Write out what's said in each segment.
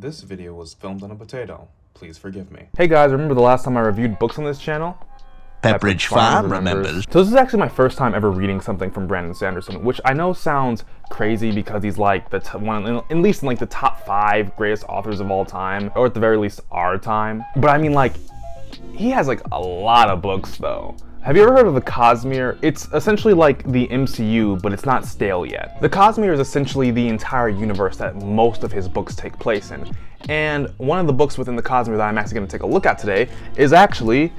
This video was filmed on a potato. Please forgive me. Hey guys, remember the last time I reviewed books on this channel? Pepperidge Farm remembers. So this is actually my first time ever reading something from Brandon Sanderson, which I know sounds crazy because he's like the one, at least in like the top 5 greatest authors of all time, or at the very least our time. But I mean, like, he has like a lot of books though. Have you ever heard of the Cosmere? It's essentially like the MCU, but it's not stale yet. The Cosmere is essentially the entire universe that most of his books take place in. And one of the books within the Cosmere that I'm actually going to take a look at today is actually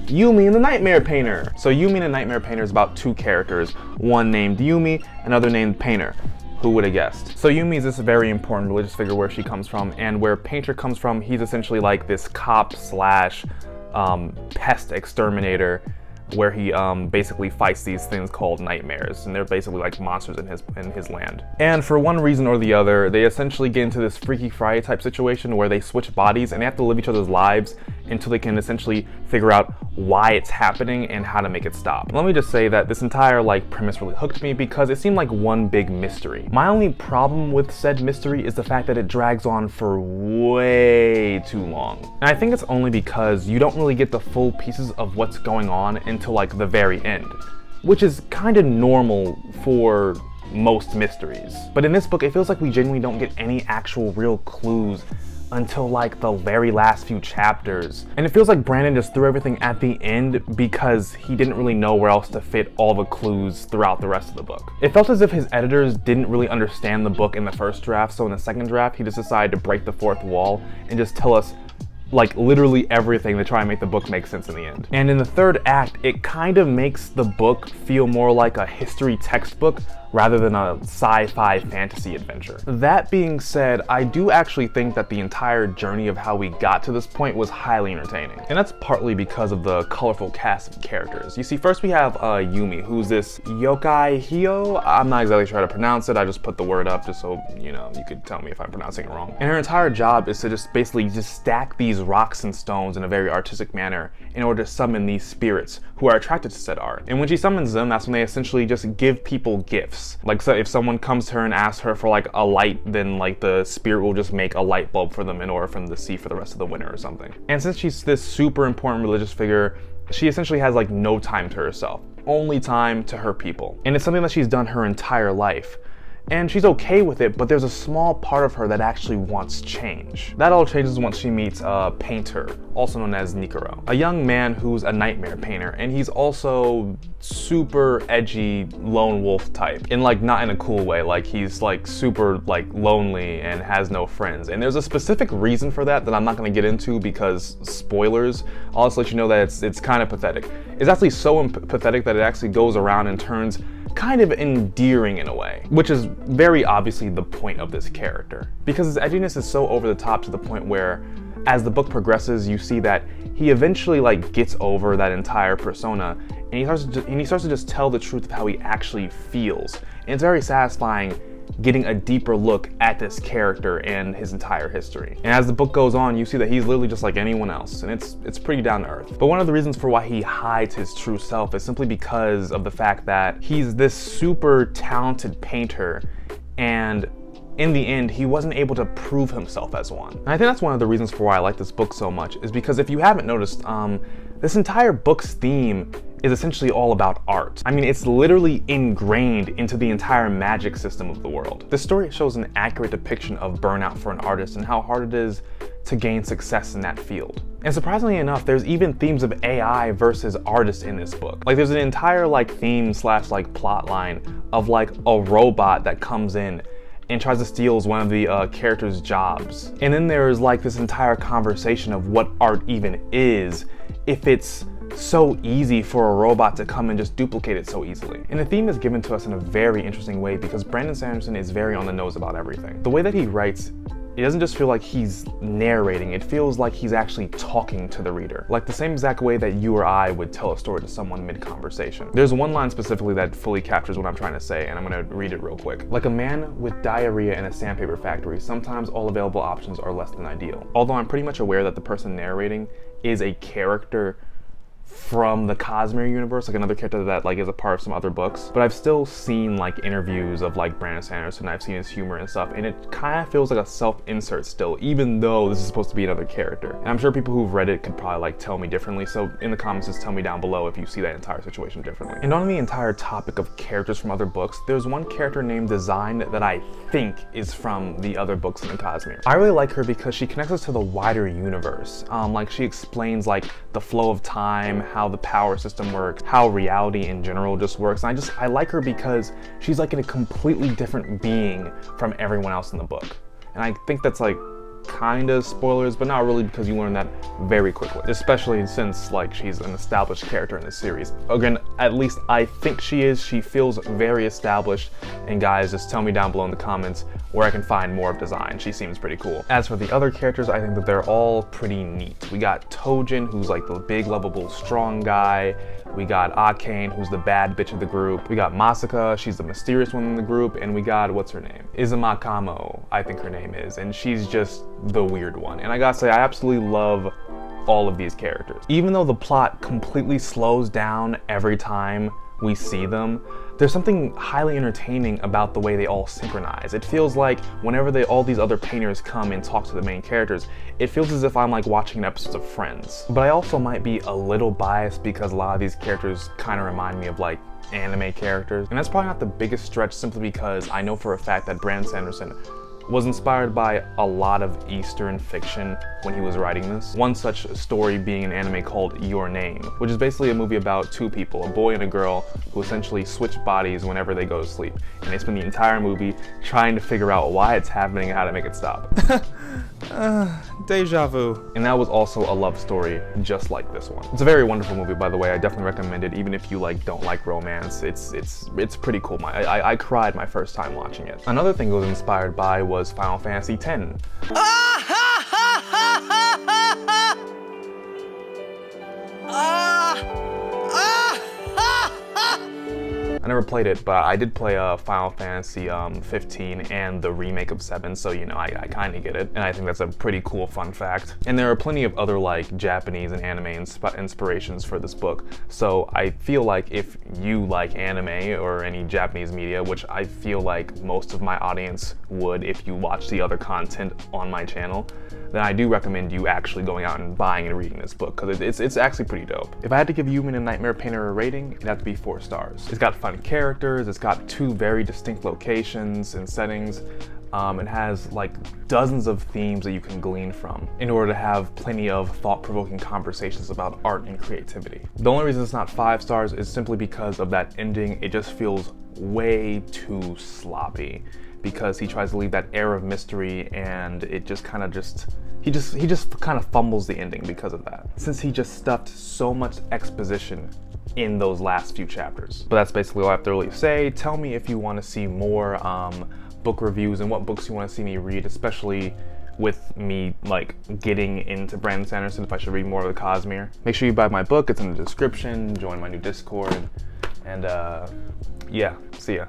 Yumi and the Nightmare Painter. So Yumi and the Nightmare Painter is about 2 characters, one named Yumi, another named Painter. Who would have guessed? So Yumi is this very important religious figure where she comes from, and where Painter comes from, he's essentially like this cop slash pest exterminator, where he basically fights these things called nightmares, and they're basically like monsters in his land. And for one reason or the other, they essentially get into this Freaky Friday type situation where they switch bodies and they have to live each other's lives until they can essentially figure out why it's happening and how to make it stop. Let me just say that this entire like premise really hooked me because it seemed like one big mystery. My only problem with said mystery is the fact that it drags on for way too long. And I think it's only because you don't really get the full pieces of what's going on until like the very end, which is kind of normal for most mysteries. But in this book, it feels like we genuinely don't get any actual real clues until like the very last few chapters. And it feels like Brandon just threw everything at the end because he didn't really know where else to fit all the clues throughout the rest of the book. It felt as if his editors didn't really understand the book in the first draft, so in the second draft, he just decided to break the fourth wall and just tell us like literally everything to try and make the book make sense in the end. And in the third act, it kind of makes the book feel more like a history textbook rather than a sci-fi fantasy adventure. That being said, I do actually think that the entire journey of how we got to this point was highly entertaining. And that's partly because of the colorful cast of characters. You see, first we have Yumi, who's this yokai hyo. I'm not exactly sure how to pronounce it. I just put the word up just so, you know, you could tell me if I'm pronouncing it wrong. And her entire job is to just basically just stack these rocks and stones in a very artistic manner in order to summon these spirits who are attracted to said art. And when she summons them, that's when they essentially just give people gifts. Like, so if someone comes to her and asks her for like a light, then like the spirit will just make a light bulb for them in order for them to see for the rest of the winter or something. And since she's this super important religious figure, she essentially has like no time to herself, only time to her people. And it's something that she's done her entire life. And she's okay with it, but there's a small part of her that actually wants change. That all changes once she meets Painter, also known as Nikoro, a young man who's a nightmare painter, and he's also super edgy lone wolf type, in like not in a cool way, like he's like super like lonely and has no friends. And there's a specific reason for that I'm not gonna get into because spoilers. I'll just let you know that it's kind of pathetic. It's actually so pathetic that it actually goes around and turns kind of endearing in a way, which is very obviously the point of this character. Because his edginess is so over the top to the point where as the book progresses, you see that he eventually like gets over that entire persona and he starts to just tell the truth of how he actually feels. And it's very satisfying getting a deeper look at this character and his entire history. And as the book goes on, you see that he's literally just like anyone else, and it's pretty down to earth. But one of the reasons for why he hides his true self is simply because of the fact that he's this super talented painter, and in the end, he wasn't able to prove himself as one. And I think that's one of the reasons for why I like this book so much, is because if you haven't noticed, this entire book's theme is essentially all about art. I mean, it's literally ingrained into the entire magic system of the world. The story shows an accurate depiction of burnout for an artist and how hard it is to gain success in that field. And surprisingly enough, there's even themes of AI versus artists in this book. Like there's an entire like theme slash like plot line of like a robot that comes in and tries to steal one of the characters' jobs. And then there's like this entire conversation of what art even is if it's so easy for a robot to come and just duplicate it so easily. And the theme is given to us in a very interesting way because Brandon Sanderson is very on the nose about everything. The way that he writes, it doesn't just feel like he's narrating, it feels like he's actually talking to the reader. Like the same exact way that you or I would tell a story to someone mid-conversation. There's one line specifically that fully captures what I'm trying to say, and I'm gonna read it real quick. Like a man with diarrhea in a sandpaper factory, sometimes all available options are less than ideal. Although I'm pretty much aware that the person narrating is a character from the Cosmere universe, like another character that like is a part of some other books. But I've still seen like interviews of like Brandon Sanderson. I've seen his humor and stuff, and it kind of feels like a self-insert still, even though this is supposed to be another character. And I'm sure people who've read it could probably like tell me differently. So in the comments, just tell me down below if you see that entire situation differently. And on the entire topic of characters from other books, there's one character named Design that I think is from the other books in the Cosmere. I really like her because she connects us to the wider universe. Like she explains like the flow of time, how the power system works, how reality in general just works. And I like her because she's like in a completely different being from everyone else in the book. And I think that's like kind of spoilers, but not really, because you learn that very quickly, especially since like she's an established character in the series. Again, at least I think she is. She feels very established, and guys, just tell me down below in the comments where I can find more of Design. She seems pretty cool. As for the other characters, I think that they're all pretty neat. We got Tojin, who's like the big, lovable, strong guy. We got Akane, who's the bad bitch of the group. We got Masaka, she's the mysterious one in the group. And we got, what's her name? Izuma Kamo, I think her name is. And she's just the weird one. And I gotta say, I absolutely love all of these characters. Even though the plot completely slows down every time we see them, there's something highly entertaining about the way they all synchronize. It feels like whenever all these other painters come and talk to the main characters, it feels as if I'm like watching an episode of Friends. But I also might be a little biased because a lot of these characters kind of remind me of like anime characters. And that's probably not the biggest stretch, simply because I know for a fact that Brandon Sanderson was inspired by a lot of Eastern fiction when he was writing this. One such story being an anime called Your Name, which is basically a movie about two people, a boy and a girl, who essentially switch bodies whenever they go to sleep. And they spend the entire movie trying to figure out why it's happening and how to make it stop. Deja vu. And that was also a love story just like this one. It's a very wonderful movie, by the way. I definitely recommend it, even if you like don't like romance. It's pretty cool. I cried my first time watching it. Another thing it was inspired by was Final Fantasy X. I never played it, but I did play Final Fantasy 15 and the remake of 7, so you know, I kind of get it. And I think that's a pretty cool fun fact. And there are plenty of other like Japanese and anime inspirations for this book. So I feel like if you like anime or any Japanese media, which I feel like most of my audience would if you watch the other content on my channel, then I do recommend you actually going out and buying and reading this book, because it's actually pretty dope. If I had to give Yumi and Nightmare Painter a rating, it'd have to be 4 stars. It's got fun characters, it's got 2 very distinct locations and settings. It has like dozens of themes that you can glean from in order to have plenty of thought-provoking conversations about art and creativity. The only reason it's not 5 stars is simply because of that ending. It just feels way too sloppy, because he tries to leave that air of mystery, and it just kind of he just kind of fumbles the ending because of that, since he just stuffed so much exposition in those last few chapters. But that's basically all I have to really say. Tell me if you want to see more book reviews and what books you want to see me read, especially with me like getting into Brandon Sanderson, if I should read more of the Cosmere. Make sure you buy my book, it's in the description, join my new Discord, and yeah, see ya.